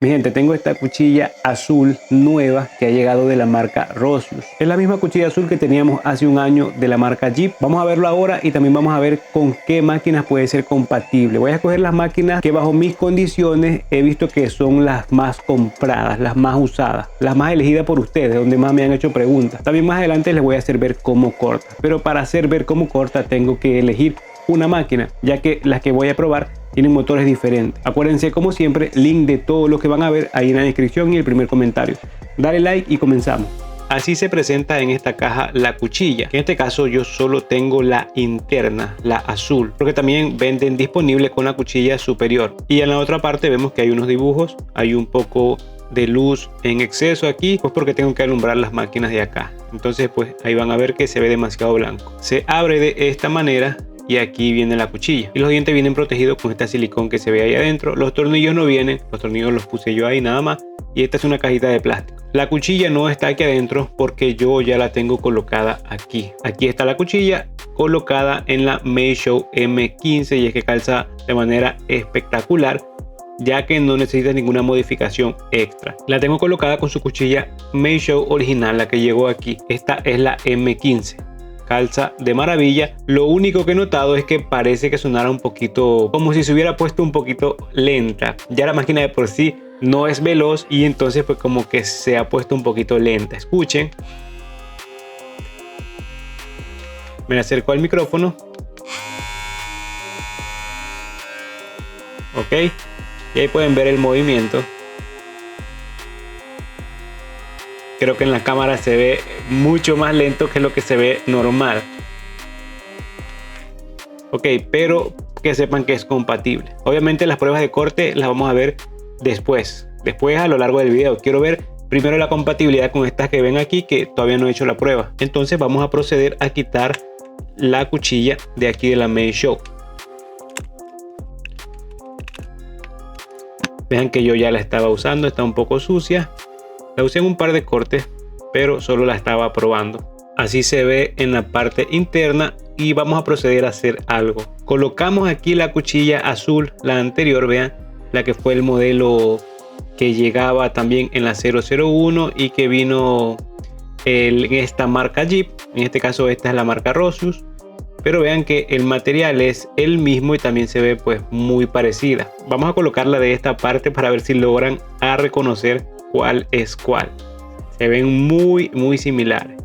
Mi gente, tengo esta cuchilla azul nueva que ha llegado de la marca Rosius. Es la misma cuchilla azul que teníamos hace un año de la marca Jeep. Vamos a verlo ahora y también vamos a ver con qué máquinas puede ser compatible. Voy a escoger las máquinas que bajo mis condiciones he visto que son las más compradas, las más usadas, las más elegidas por ustedes, donde más me han hecho preguntas. También más adelante les voy a hacer ver cómo corta. Pero para hacer ver cómo corta tengo que elegir una máquina, ya que las que voy a probar tienen motores diferentes. Acuérdense, como siempre, link de todo lo que van a ver ahí en la descripción y el primer comentario. Dale like y comenzamos. Así se presenta en esta caja la cuchilla. En este caso yo solo tengo la interna, la azul, porque también venden disponible con la cuchilla superior. Y en la otra parte vemos que hay unos dibujos, hay un poco de luz en exceso aquí, pues porque tengo que alumbrar las máquinas de acá. Entonces pues ahí van a ver que se ve demasiado blanco. Se abre de esta manera y aquí viene la cuchilla y los dientes vienen protegidos con esta silicón que se ve ahí adentro. Los tornillos no vienen, los tornillos los puse yo ahí nada más, y esta es una cajita de plástico. La cuchilla no está aquí adentro porque yo ya la tengo colocada aquí. Aquí está la cuchilla colocada en la Meisho M15 y es que calza de manera espectacular, ya que no necesita ninguna modificación extra. La tengo colocada con su cuchilla Meisho original, la que llegó aquí. Esta es la M15. Calza de maravilla. Lo único que he notado es que parece que sonara un poquito como si se hubiera puesto un poquito lenta. Ya la máquina de por sí no es veloz y entonces pues como que se ha puesto un poquito lenta. Escuchen. Me acerco al micrófono. Ok. Y ahí pueden ver el movimiento. Creo que en la cámara se ve mucho más lento que lo que se ve normal. Ok, pero que sepan que es compatible. Obviamente las pruebas de corte las vamos a ver después a lo largo del video. Quiero ver primero la compatibilidad con estas que ven aquí, que todavía no he hecho la prueba. Entonces vamos a proceder a quitar la cuchilla de aquí de la Meisho. Vean que yo ya la estaba usando, está un poco sucia. La usé en un par de cortes, pero solo la estaba probando. Así se ve en la parte interna y vamos a proceder a hacer algo. Colocamos aquí la cuchilla azul, la anterior, vean, la que fue el modelo que llegaba también en la 001 y que vino en esta marca Jeep. En este caso esta es la marca Rosius, pero vean que el material es el mismo y también se ve pues muy parecida. Vamos a colocarla de esta parte para ver si logran a reconocer cuál es cuál. Se ven muy similares.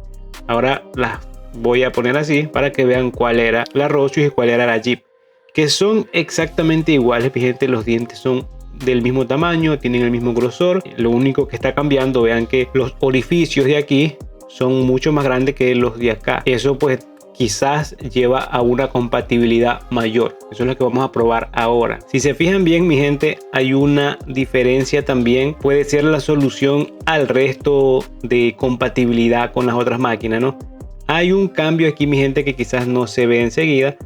Ahora las voy a poner así para que vean cuál era la Rosius y cuál era la Jeep, que son exactamente iguales. Fíjense, los dientes son del mismo tamaño, tienen el mismo grosor. Lo único que está cambiando, vean que los orificios de aquí son mucho más grandes que los de acá. Eso pues quizás lleva a una compatibilidad mayor. Eso es lo que vamos a probar ahora. Si se fijan bien, mi gente, hay una diferencia también. Puede ser la solución al resto de compatibilidad con las otras máquinas, ¿no? Hay un cambio aquí, mi gente, que quizás no se ve enseguida,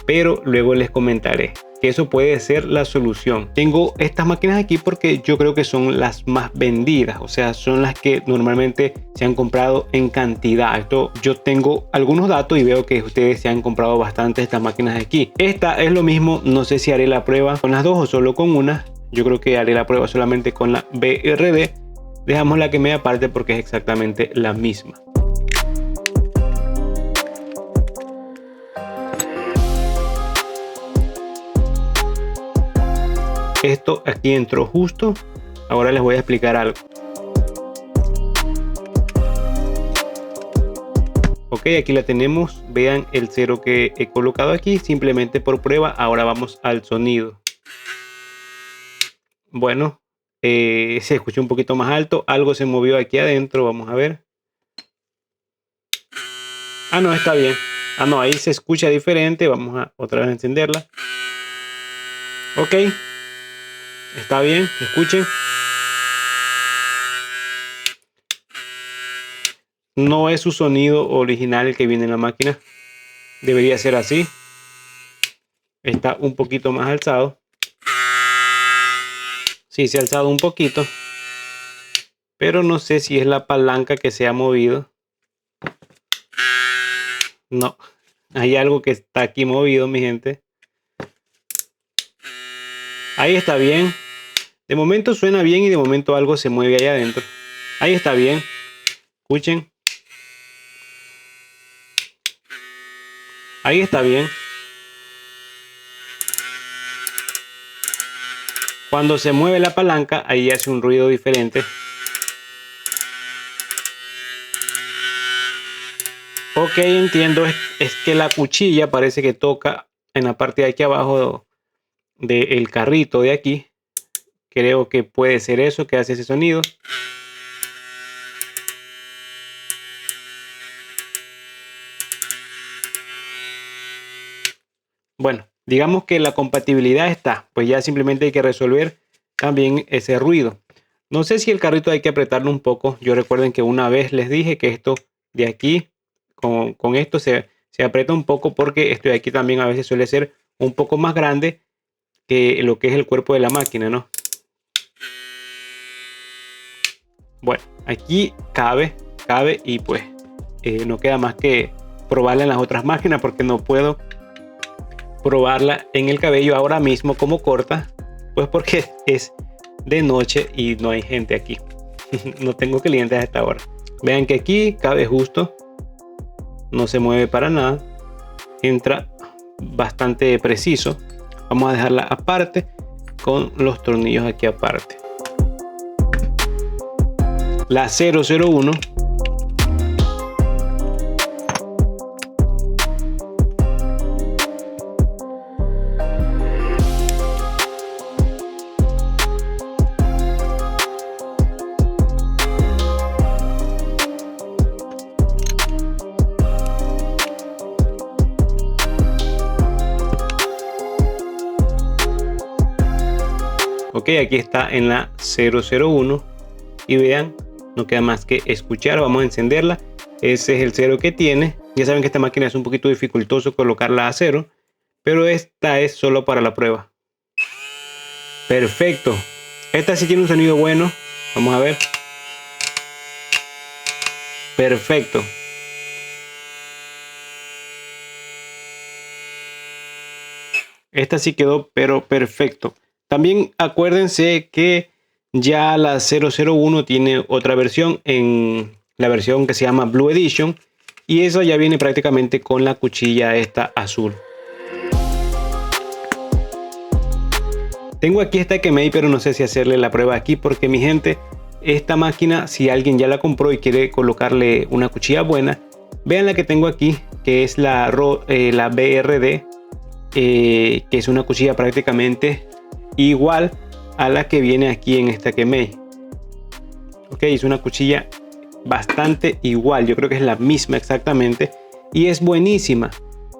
pero luego les comentaré que eso puede ser la solución. Tengo estas máquinas aquí porque yo creo que son las más vendidas, o sea, son las que normalmente se han comprado en cantidad. Esto, yo tengo algunos datos y veo que ustedes se han comprado bastante estas máquinas aquí. Esta es lo mismo, no sé si haré la prueba con las dos o solo con una. Yo creo que haré la prueba solamente con la BRD. Dejamos la que me aparte porque es exactamente la misma. Esto aquí entró justo. Ahora les voy a explicar algo. Ok, aquí la tenemos. Vean el cero que he colocado aquí simplemente por prueba. Ahora vamos al sonido. Bueno, se escuchó un poquito más alto. Algo se movió aquí adentro. Vamos a ver. Ah, no, está bien. Ah, no, ahí se escucha diferente. Vamos a otra vez encenderla. Ok. Está bien, escuchen. No es su sonido original el que viene en la máquina. Debería ser así. Está un poquito más alzado. Sí, se ha alzado un poquito. Pero no sé si es la palanca que se ha movido. No. Hay algo que está aquí movido, mi gente. Ahí está bien. De momento suena bien y de momento algo se mueve allá adentro. Ahí está bien. Escuchen. Ahí está bien. Cuando se mueve la palanca, ahí hace un ruido diferente. Ok, entiendo. Es que la cuchilla parece que toca en la parte de aquí abajo del carrito de aquí. Creo que puede ser eso que hace ese sonido. Bueno, digamos que la compatibilidad está, pues ya simplemente hay que resolver también ese ruido. No sé si el carrito hay que apretarlo un poco. Yo recuerden que una vez les dije que esto de aquí, con esto se aprieta un poco porque esto de aquí también a veces suele ser un poco más grande que lo que es el cuerpo de la máquina, ¿no? Bueno, aquí cabe y pues no queda más que probarla en las otras máquinas porque no puedo probarla en el cabello ahora mismo como corta, pues porque es de noche y no hay gente aquí. No tengo clientes a esta hora. Vean que aquí cabe justo, no se mueve para nada, entra bastante preciso. Vamos a dejarla aparte con los tornillos aquí aparte. La 001 Ok, aquí está en la 001 y vean, no queda más que escuchar. Vamos a encenderla. Ese es el 0 que tiene. Ya saben que esta máquina es un poquito dificultoso colocarla a 0, pero esta es solo para la prueba. Perfecto. Esta sí tiene un sonido bueno. Vamos a ver. Perfecto. Esta sí quedó pero perfecto. También acuérdense que ya la 001 tiene otra versión, en la versión que se llama Blue Edition, y eso ya viene prácticamente con la cuchilla esta azul. Tengo aquí esta Kemei, pero no sé si hacerle la prueba aquí porque mi gente, esta máquina, si alguien ya la compró y quiere colocarle una cuchilla buena, vean la que tengo aquí, que es la BRD, que es una cuchilla prácticamente igual a la que viene aquí en esta Kemei. Ok, es una cuchilla bastante igual, yo creo que es la misma exactamente y es buenísima.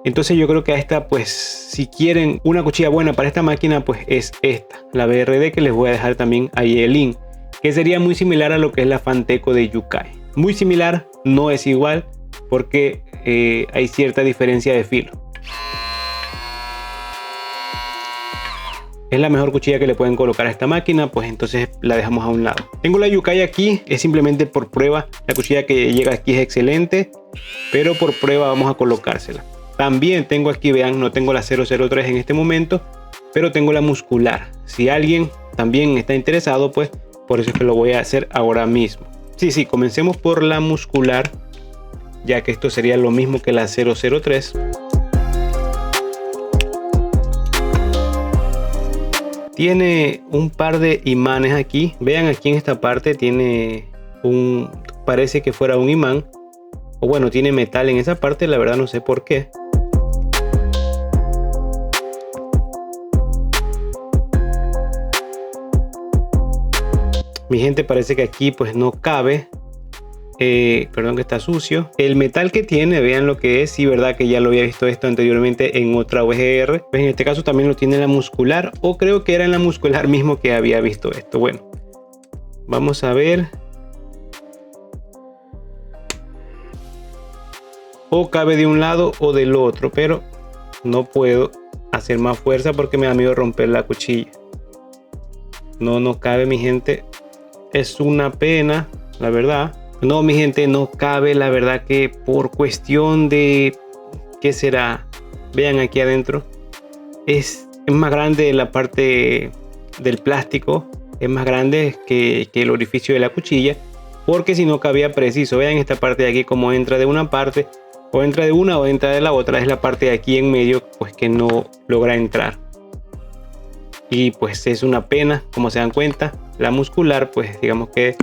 Entonces yo creo que a esta, pues si quieren una cuchilla buena para esta máquina, pues es esta, la BRD, que les voy a dejar también ahí el link, que sería muy similar a lo que es la Fanteco de Yukai. Muy similar, no es igual porque hay cierta diferencia de filo. Es la mejor cuchilla que le pueden colocar a esta máquina, pues entonces la dejamos a un lado. Tengo la Yukai aquí, es simplemente por prueba. La cuchilla que llega aquí es excelente, pero por prueba vamos a colocársela. También tengo aquí, vean, no tengo la 003 en este momento, pero tengo la muscular. Si alguien también está interesado, pues por eso es que lo voy a hacer ahora mismo. Sí, comencemos por la muscular, ya que esto sería lo mismo que la 003. Tiene un par de imanes aquí. Vean, aquí en esta parte tiene parece que fuera un imán. O bueno, tiene metal en esa parte, la verdad no sé por qué. Mi gente, parece que aquí pues no cabe. Perdón que está sucio. El metal que tiene, vean lo que es. Sí, verdad que ya lo había visto esto anteriormente en otra VGR. Pues en este caso también lo tiene la muscular, o creo que era en la muscular mismo que había visto esto. Bueno, vamos a ver. O cabe de un lado o del otro, pero no puedo hacer más fuerza porque me da miedo romper la cuchilla. No cabe, mi gente. Es una pena, la verdad. No, mi gente, no cabe, la verdad que por cuestión de... ¿Qué será? Vean aquí adentro. Es más grande la parte del plástico es más grande que el orificio de la cuchilla, porque si no cabía preciso. Vean esta parte de aquí como entra de una parte, o entra de una o entra de la otra. Es la parte de aquí en medio pues que no logra entrar, y pues es una pena. Como se dan cuenta, la muscular pues digamos que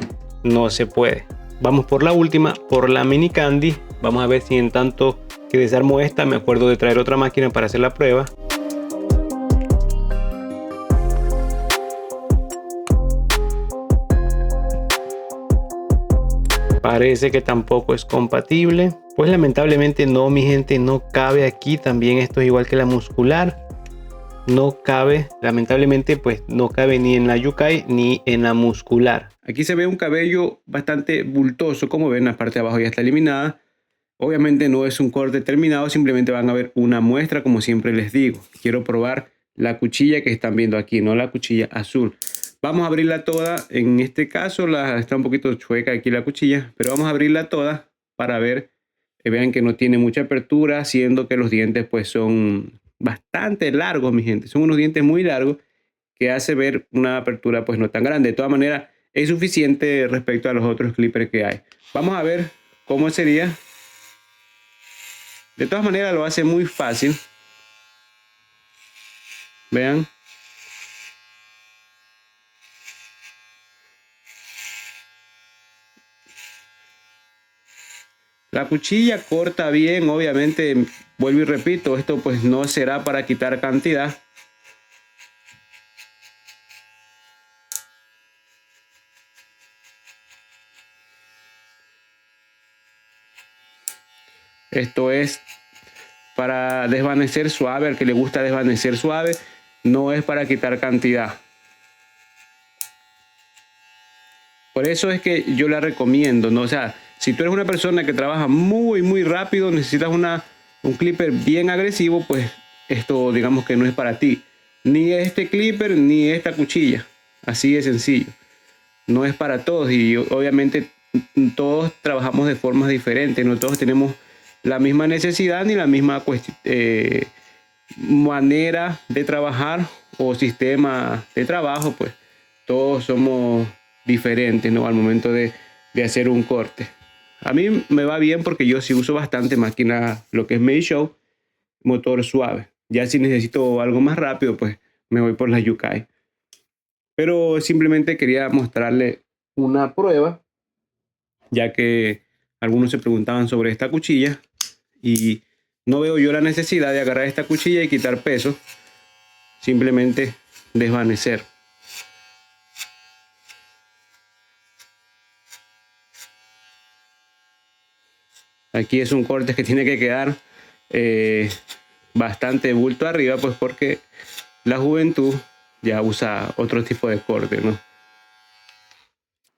no se puede. Vamos por la última, por la mini candy. Vamos a ver si en tanto que desarmo esta me acuerdo de traer otra máquina para hacer la prueba. Parece que tampoco es compatible. Pues lamentablemente no, mi gente, no cabe aquí. También esto es igual que la muscular. No cabe, lamentablemente pues no cabe ni en la Yukai ni en la muscular. Aquí se ve un cabello bastante bultoso. Como ven, la parte de abajo ya está eliminada. Obviamente no es un corte terminado, simplemente van a ver una muestra. Como siempre les digo, quiero probar la cuchilla que están viendo aquí, no la cuchilla azul. Vamos a abrirla toda. En este caso está un poquito chueca aquí la cuchilla, pero vamos a abrirla toda para ver. Vean que no tiene mucha apertura, siendo que los dientes pues son bastante largos, mi gente. Son unos dientes muy largos que hace ver una apertura pues no tan grande. De todas maneras es suficiente respecto a los otros clippers que hay. Vamos a ver cómo sería. De todas maneras lo hace muy fácil. Vean. La cuchilla corta bien, obviamente, vuelvo y repito, esto pues no será para quitar cantidad. Esto es para desvanecer suave, al que le gusta desvanecer suave, no es para quitar cantidad. Por eso es que yo la recomiendo, ¿no? O sea, si tú eres una persona que trabaja muy rápido, necesitas un clipper bien agresivo, pues esto digamos que no es para ti. Ni este clipper ni esta cuchilla. Así de sencillo. No es para todos, y obviamente todos trabajamos de formas diferentes. No todos tenemos la misma necesidad ni la misma manera de trabajar o sistema de trabajo. Pues todos somos diferentes, ¿no? Al momento de hacer un corte. A mí me va bien porque yo sí uso bastante máquina, lo que es Meisho, motor suave. Ya si necesito algo más rápido, pues me voy por la Yukai. Pero simplemente quería mostrarle una prueba, ya que algunos se preguntaban sobre esta cuchilla y no veo yo la necesidad de agarrar esta cuchilla y quitar peso, simplemente desvanecer. Aquí es un corte que tiene que quedar bastante bulto arriba, pues porque la juventud ya usa otro tipo de corte, ¿no?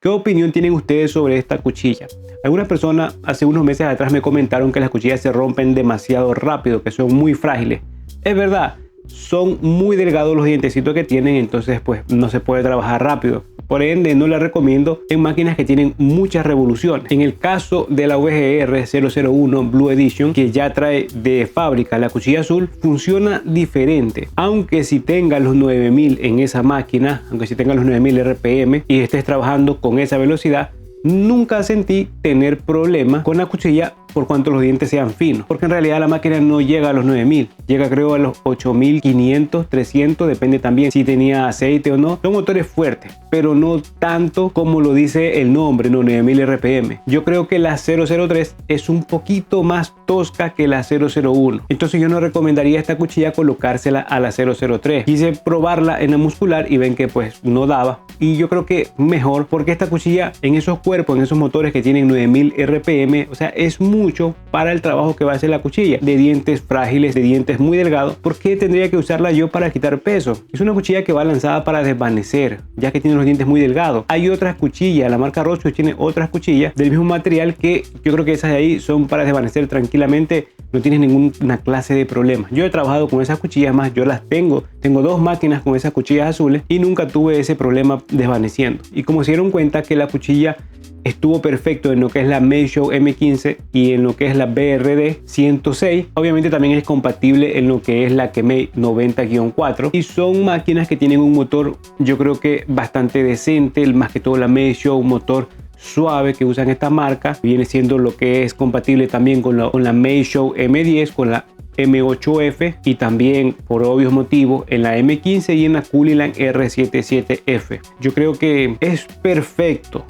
¿Qué opinión tienen ustedes sobre esta cuchilla? Algunas personas hace unos meses atrás me comentaron que las cuchillas se rompen demasiado rápido, que son muy frágiles. Es verdad, son muy delgados los dientecitos que tienen, entonces pues no se puede trabajar rápido. Por ende, no la recomiendo en máquinas que tienen muchas revoluciones. En el caso de la VGR 001 Blue Edition, que ya trae de fábrica la cuchilla azul, funciona diferente. Aunque si tenga los 9000 en esa máquina, aunque si tenga los 9000 RPM y estés trabajando con esa velocidad, nunca sentí tener problemas con la cuchilla por cuanto los dientes sean finos, porque en realidad la máquina no llega a los 9000, llega creo a los 8500, 300, depende también si tenía aceite o no. Son motores fuertes, pero no tanto como lo dice el nombre, no, 9000 RPM. Yo creo que la 003 es un poquito más tosca que la 001, entonces yo no recomendaría esta cuchilla colocársela a la 003. Quise probarla en la muscular y ven que pues no daba, y yo creo que mejor, porque esta cuchilla en esos cuerpos, en esos motores que tienen 9000 RPM, o sea, es mucho para el trabajo que va a hacer la cuchilla, de dientes frágiles, de dientes muy delgados. ¿Por qué tendría que usarla yo para quitar peso? Es una cuchilla que va lanzada para desvanecer, ya que tiene los dientes muy delgados. Hay otras cuchillas, la marca Rocho tiene otras cuchillas del mismo material que yo creo que esas de ahí son para desvanecer tranquilamente, no tienes ninguna clase de problema. Yo he trabajado con esas cuchillas, más yo las tengo dos máquinas con esas cuchillas azules y nunca tuve ese problema desvaneciendo. Y como se dieron cuenta que la cuchilla estuvo perfecto en lo que es la Meishow M15 y en lo que es la BRD 106. Obviamente también es compatible en lo que es la Kemei 90-4 y son máquinas que tienen un motor, yo creo que bastante decente, más que todo la Meishow, un motor suave que usan esta marca, viene siendo lo que es compatible también con la Meishow M10, con la M8F y también por obvios motivos en la M15 y en la Kuliland R77F. Yo creo que es perfecto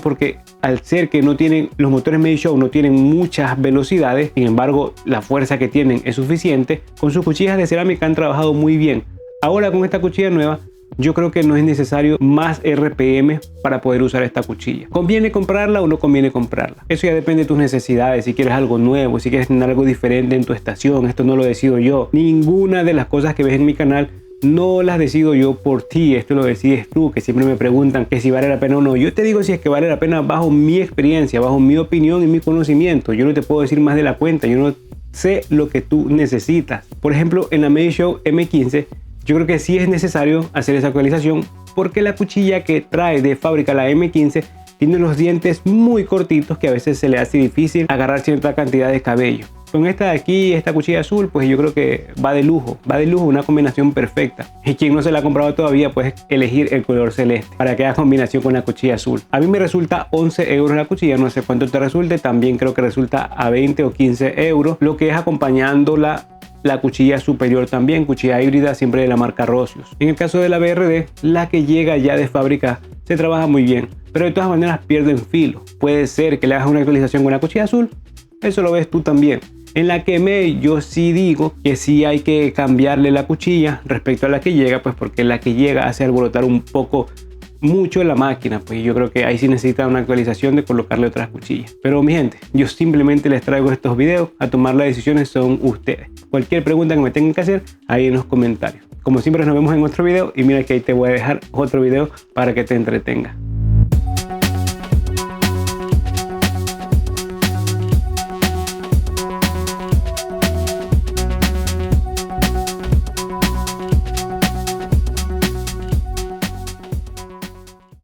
porque al ser que no tienen, los motores Meishow no tienen muchas velocidades, sin embargo la fuerza que tienen es suficiente. Con sus cuchillas de cerámica han trabajado muy bien. Ahora con esta cuchilla nueva yo creo que no es necesario más RPM para poder usar esta cuchilla. ¿Conviene comprarla o no conviene comprarla? Eso ya depende de tus necesidades, si quieres algo nuevo, si quieres tener algo diferente en tu estación. Esto no lo decido yo. Ninguna de las cosas que ves en mi canal no las decido yo por ti, esto lo decides tú, que siempre me preguntan que si vale la pena o no. Yo te digo si es que vale la pena bajo mi experiencia, bajo mi opinión y mi conocimiento. Yo no te puedo decir más de la cuenta, yo no sé lo que tú necesitas. Por ejemplo, en la Meishow M15, yo creo que sí es necesario hacer esa actualización porque la cuchilla que trae de fábrica la M15 tiene los dientes muy cortitos que a veces se le hace difícil agarrar cierta cantidad de cabello. Con esta de aquí, esta cuchilla azul, pues yo creo que va de lujo, una combinación perfecta. Y quien no se la ha comprado todavía, pues elegir el color celeste para que haga combinación con la cuchilla azul. A mí me resulta 11 euros la cuchilla, no sé cuánto te resulte, también creo que resulta a 20 o 15 euros, lo que es acompañando la cuchilla superior también, cuchilla híbrida siempre de la marca Rosius. En el caso de la BRD, la que llega ya de fábrica se trabaja muy bien, pero de todas maneras pierden filo. Puede ser que le hagas una actualización con la cuchilla azul, eso lo ves tú también. En la Kemei yo sí digo que sí hay que cambiarle la cuchilla respecto a la que llega, pues porque la que llega hace alborotar un poco mucho la máquina, pues yo creo que ahí sí necesita una actualización de colocarle otras cuchillas. Pero mi gente, yo simplemente les traigo estos videos, a tomar las decisiones son ustedes. Cualquier pregunta que me tengan que hacer, ahí en los comentarios. Como siempre nos vemos en otro video y mira que ahí te voy a dejar otro video para que te entretenga.